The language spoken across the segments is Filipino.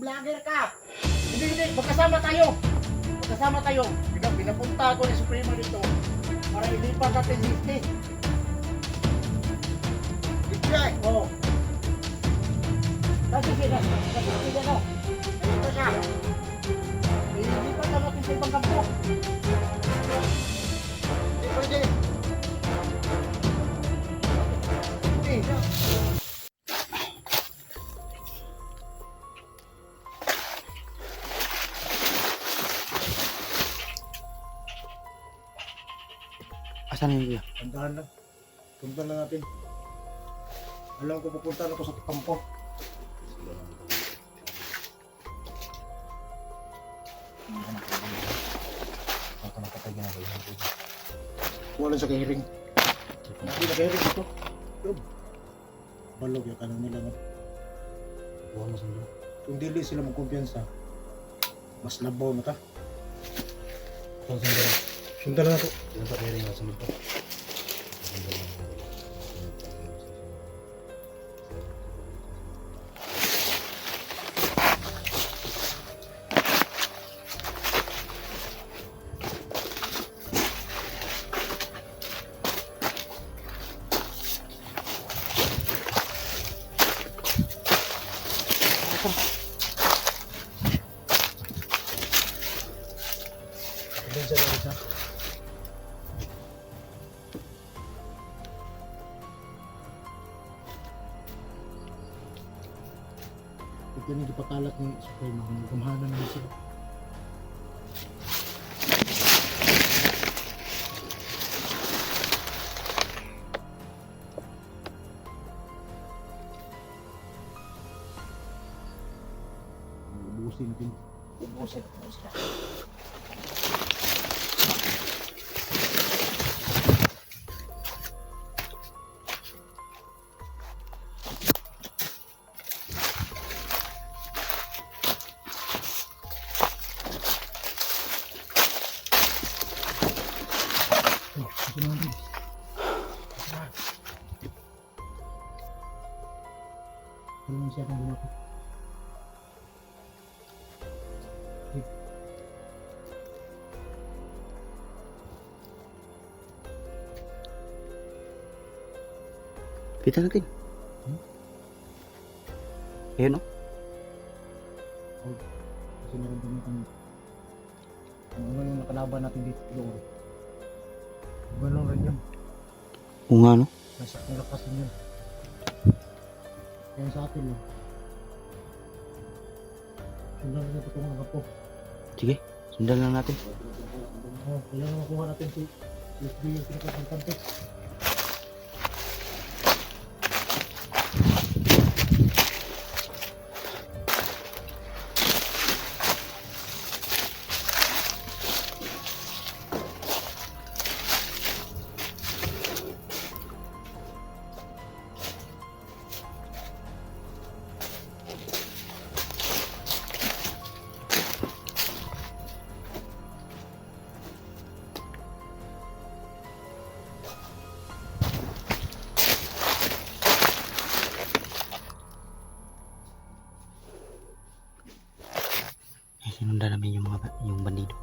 vlogger ka. Hindi, magkasama tayo. Magkasama tayo. Pinapunta ako ni Supremo dito para ilipat natin safety. Bigay! Oo. Kasi sila, no? Ito siya. Ilipat na natin sa ibang kampo. Hindi pwede! Hindi. Asan yun kuya? Tandahan lang. Punta na natin. Alam ko pupunta na ako sa kampo. Ako nakatay na ba yun? Wala sa kahiring. Hindi na kahiring ito. Yun. Balog yung kanan nila. No? Buwan mo sa mga. Kung dili sila magkumpiyansa, mas labaw na ta. Ito sa mga. Punta na ako. Ito sa kaya rin sa mga. Doon sa isa. Ito yung ipakalat ni Supremo. Gumhanan naman sila. Ubusin natin. Ubusin. Ito naman. Ano yung siya kang ginagawa? Kita natin. Ayun o. Kasi meron din kung ano yung nakalaban natin dito siguro. Ganun rin yun. Oo nga no. Nasa nalakasin yun. Kaya sa atin yun. Sundan na ito kung ako. Sige, sundan lang natin. Kailangan makuha natin si USB yung pinakasangkante. Sinundan namin yung bandido.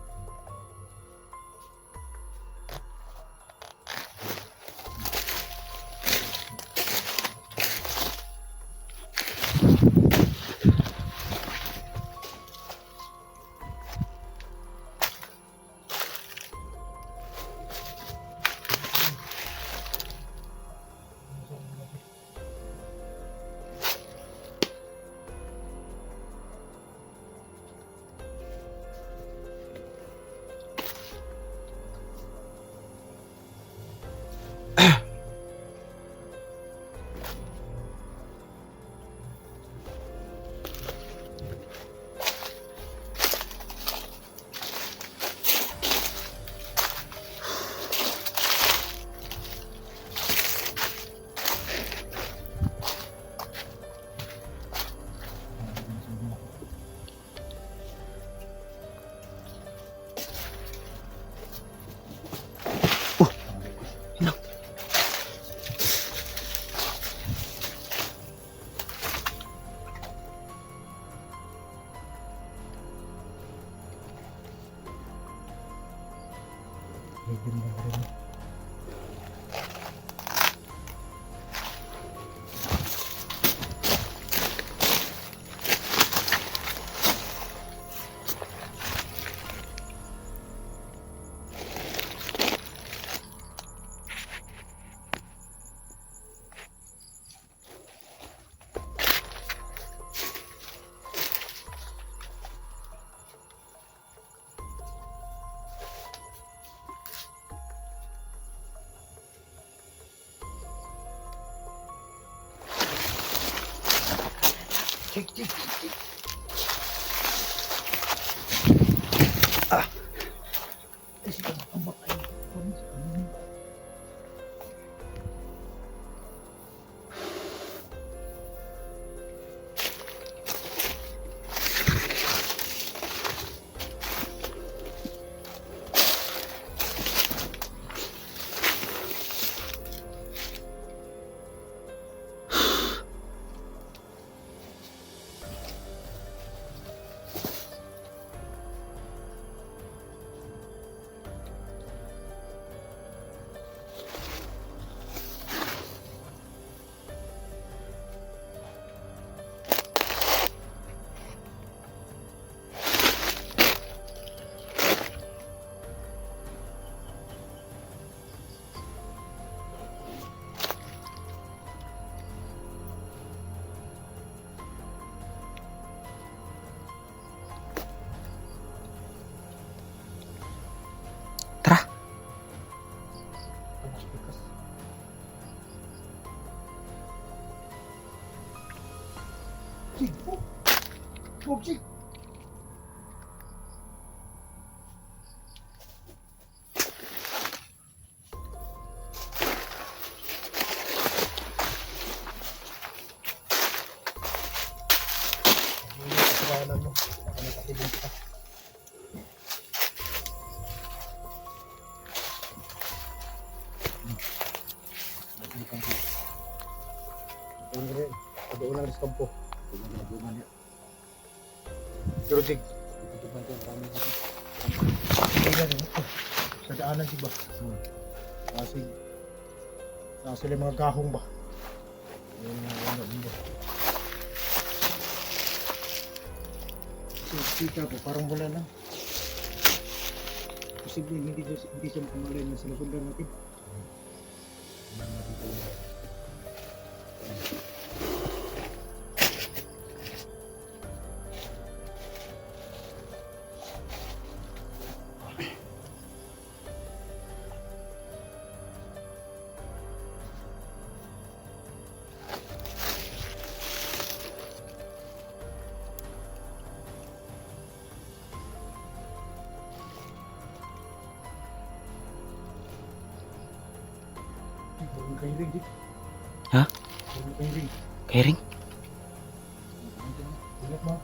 Medium lang rin. Cik, cik, cik, cik. Kasi tambak ay. Tara. Cik, oh. Oh, cik. Kasalanan mo. Baka nakatibong kita. Doon rin. Doon lang sa kampo. Pero Jig, sa daanan si ba? Kasi sila mga gahong ba? Yung mga ano ba? Kita po, parang wala lang. Posible hindi siya makamalay na sinusundan natin. Huwag kayong ring, Dik. Ha? Huwag kayong ring. Kairing? Ingat mo.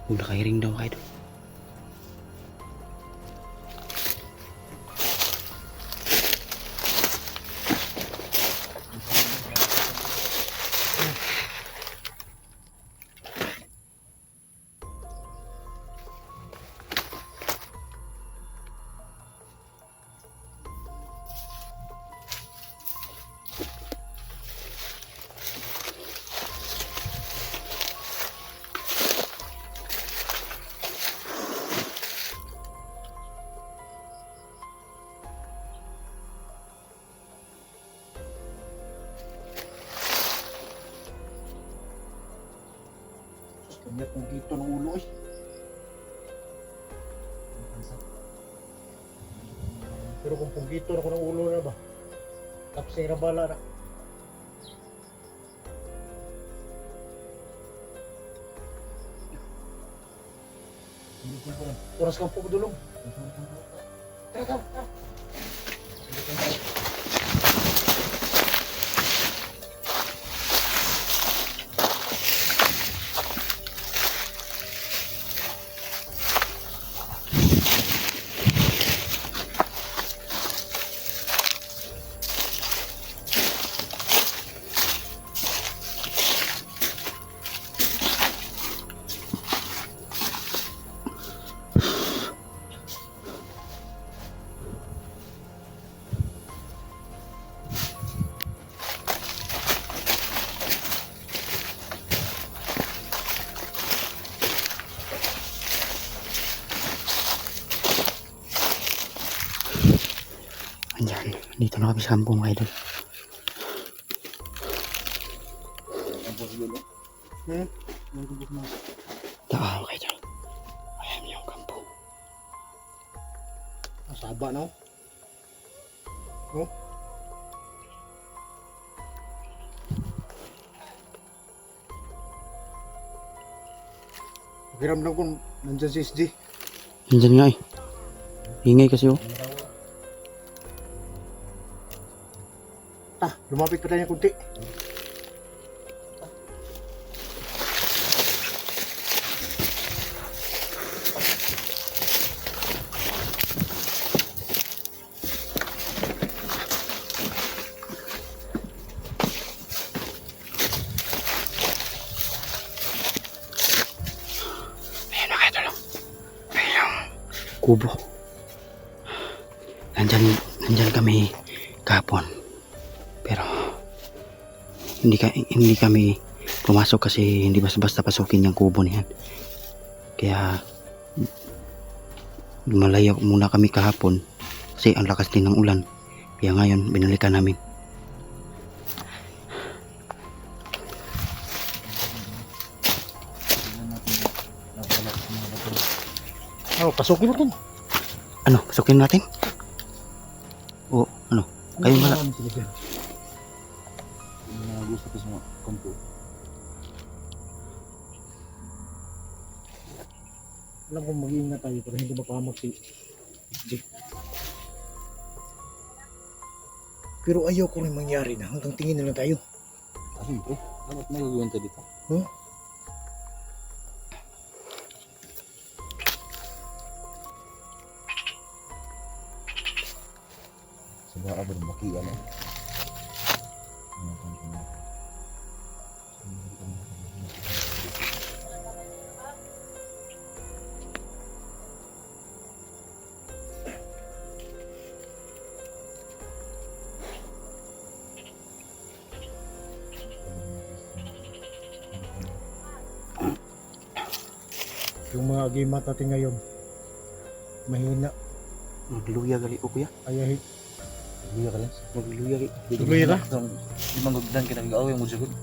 Huwag na kairing daw kayo. Kanyat ng gito ng ulo eh. Pero kung punggito na ko ng ulo na ba? Tapos yung rabala na. Oras kang pagdulong. Tara, tara, tara. na kami sa kampong mga idol. Hmm? Daan mga idol. Ayan yung kampong. Ang saba, no? No? Pakiramdam ko nandyan si SG. Nandyan nga eh. Ingay kasi oh. Lumapit pa tayo ng kunti. Ayan mga idol. Ayan yung kubo. Nandyan kami kahapon. Pero hindi kami pumasok kasi hindi basta-basta pasukin yung kubo niyan. Kaya lumalayo muna kami kahapon kasi ang lakas din ng ulan. Kaya ngayon binalikan namin. Ano, pasukin natin. Ano, pasukin natin? O ano? Kayo wala. Gusto ko sa kampo. Alam kong mag-iingat tayo pero hindi mapahamak si SG. Pero ayaw ko rin mangyari na hanggang tingin na lang tayo. Kasi bro, dapat may gagawin tayo dito. Huh? Sebab apa berbaki kan? Yung mga agimat natin ngayon, mahina. Magluya gali o kuya. Ayahin. Luya ka lang. Magluya gali. Luya ka? Di manggagdan kita nag-away mo siguro.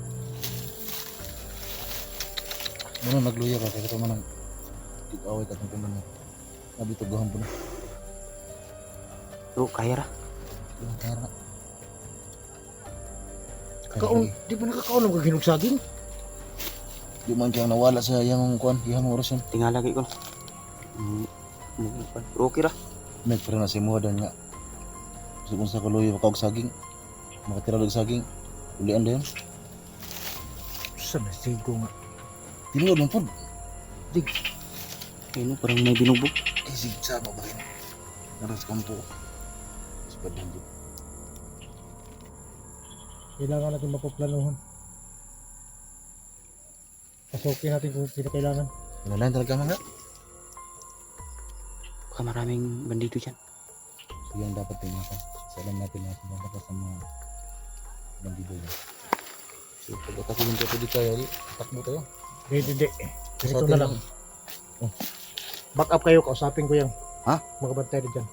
Muna nagluya ka kaya ito man ang nag-away ka ng kumanan. Sabi ito gahan po na. O kaya ra. Yung kaya Kaon, di ba nakakaon ang gaginog saging? di man kaya nawala sa yang kuan, yang orasyon. Tingala lagi ko. Okay ra. Mek pero na si Muhadan nga. So kung sa kaluya pa kog saging, makatira og saging, ulian dayon. Sa nasigo nga. Tinuod man pud. Ayun parang may binubog. Isig sa ba rin. Naras kampo. Ispadan di. Kailangan natin mapaplanuhan. Pasukin natin kung sino kailangan. Kailangan talaga mga. Baka maraming bandito dyan. So yan dapat tingnan. So alam natin na kung dapat sa mga bandido yan. So pagkatapos hindi pwede tayo, takbo tayo. Hindi. Ganito Sa na atin lang. Back up kayo, kausapin ko yan. Ha? Magabantay rin dyan.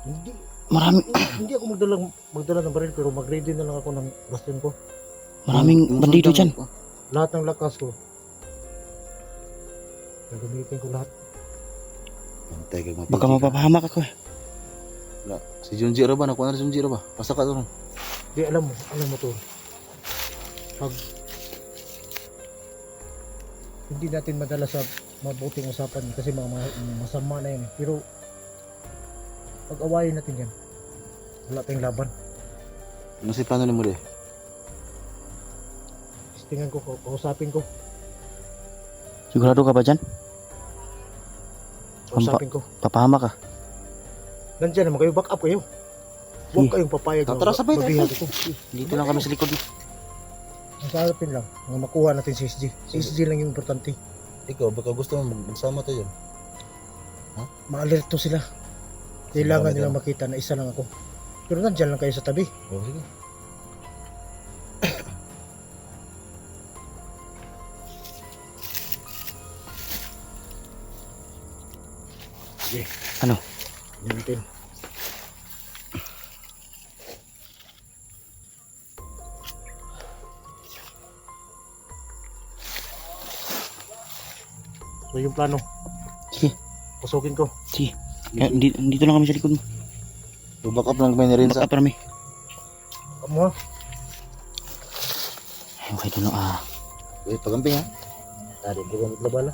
Hindi. Hindi ako magdala ng baril pero mag-ready na lang ako ng bastion ko. Maraming bandido dyan. Lahat ng lakas ko. Gagamitin ko lahat. Bantay kag mapili. Baka mapapahamak ako eh. Wala. Si Junji ra ba? Nakuha na si Junji ra ba? Basta ka to. Di alam mo to. Pag hindi natin madala sa mabuting usapan kasi masama na yan eh. Pero pag awayin natin yan, wala tayong laban. Ano si plano ni mo de? Tingnan ko, kausapin ko. Sigurado ka ba dyan? Kausapin ko. Papahamak ka. Nandiyan naman kayo, back up kayo. Huwag kayong papayag Tara, sabay tayo. mabihag ito. Dito lang kami sa likod. Ang sarapin lang, nga makuha natin si SG. Si SG lang yung importante. Ikaw, baka gusto mo magsama tayo. Ma-alerto sila. Kailangan nilang makita na isa lang ako. Pero nandiyan lang kayo sa tabi. Oh, sige. Sige. Ano? Yan natin. So yung plano, Sige, pasukin ko. sige. Kaya, dito lang kami sa likod mo. So back up lang kami ni Renza. Baka pa kami. Kamu ha? Ay, okay doon. Wait, pagamping ha. Tadi ko gamit na bala.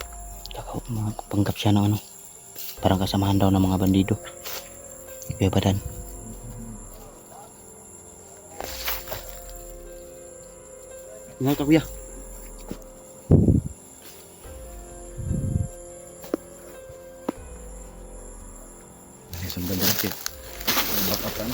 Panggap siya ng ano. Parang kasamahan daw ng mga bandido. Kuya Badan. Ingat ka, kuya. Isang ganda natin. Back up lang.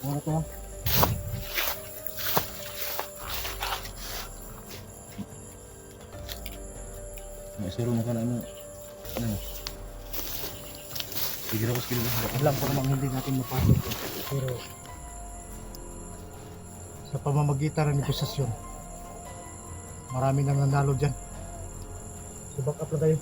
Ano to? May siro mo ka na ano. Ano? Sige na ko skill. Alam ko namang hindi natin mapasok. Pero sa pamamagitan ng negosasyon, marami nang nanalo dyan. So back up lang tayo.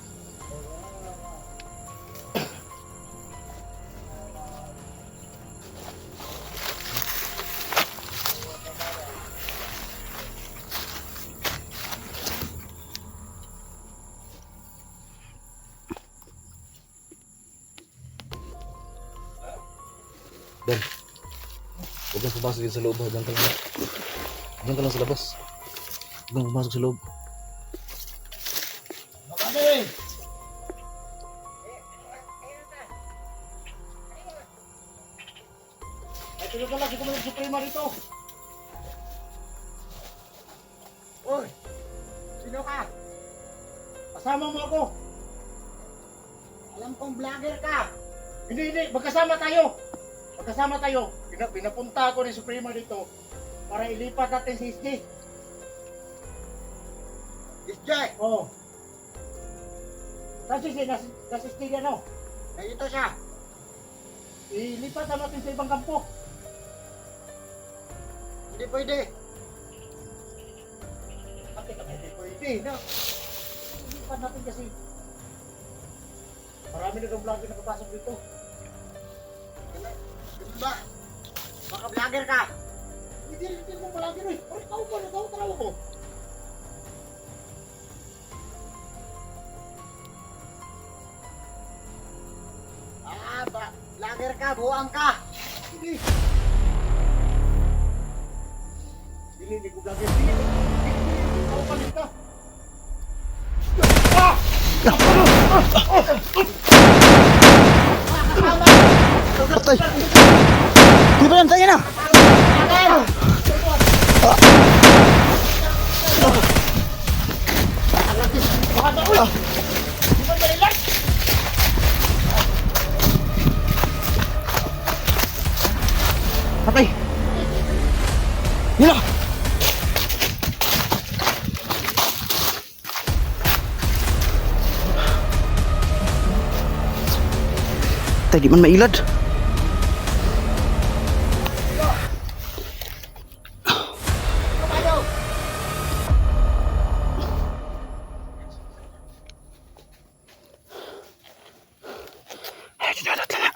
Dan. Huwag kang pumasok dito sa loob ha. Diyan ka lang. Diyan ka lang sa labas. Huwag kang pumasok sa loob. Makani! Ay, tulog ka lang. Sige mo ng Suprema rito. Uy! Sino ka? Kasama mo ako. Alam kong vlogger ka. Hindi. Magkasama tayo. Magkasama tayo. Pinapunta ako ni Suprema dito para ilipat natin si SJ. SJ? Oo. Saan si SJ? Nasa SJ ano? Ito siya. Ilipat na natin sa ibang kampo. Hindi pwede. Bakit ka hindi pwede? No? Ilipat natin kasi marami na ng vlogger na kapasok dito. Ba? Baka vlogger ka? Hindi mo vlogger eh. Parang tao ko, natawa ko. Vlogger ka, buwang ka. Hindi. Hindi ko vlogger. Hindi ko palit ka. Patay! Kuya Badan, tayo na! Patay! Yun na! Tay, di man mailad. Ay, dinadat na.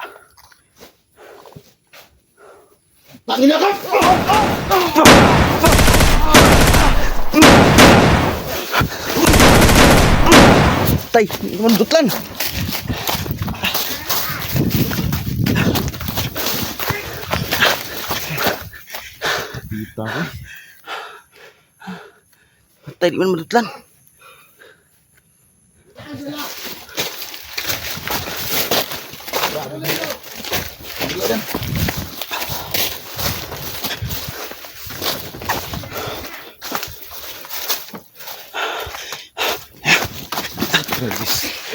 Tangina ka! Tay, di man dutlan. Kita ko. Tay, di man madutlan. Tragis.